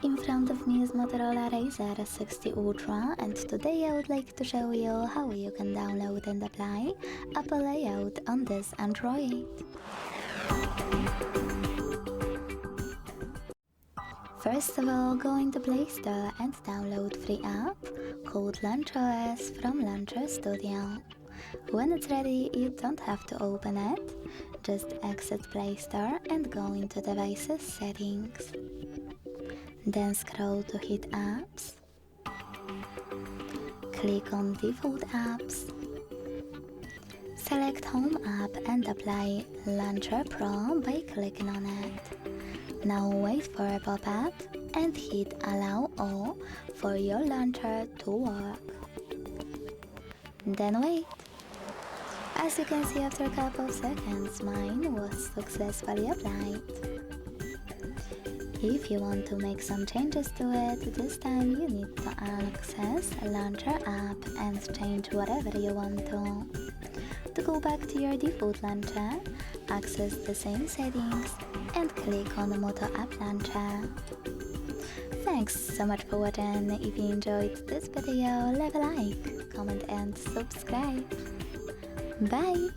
In front of me is Motorola Razr 60 Ultra, and today I would like to show you how you can download and apply Apple layout on this Android. First of all, go into Play Store and download free app called LauncherOS from Launcher Studio. When it's ready, you don't have to open it, just exit Play Store and go into Devices Settings. Then scroll to Hit Apps, click on Default Apps, select Home app and apply Launcher Pro by clicking on it. Now wait for a pop-up and hit Allow All for your launcher to work. Then wait. As you can see, after a couple of seconds, mine was successfully applied. If you want to make some changes to it, this time you need to access Launcher app and change whatever you want to. To go back to your default launcher, access the same settings and click on the Moto App Launcher. Thanks so much for watching. If you enjoyed this video, leave a like, comment and subscribe. Bye!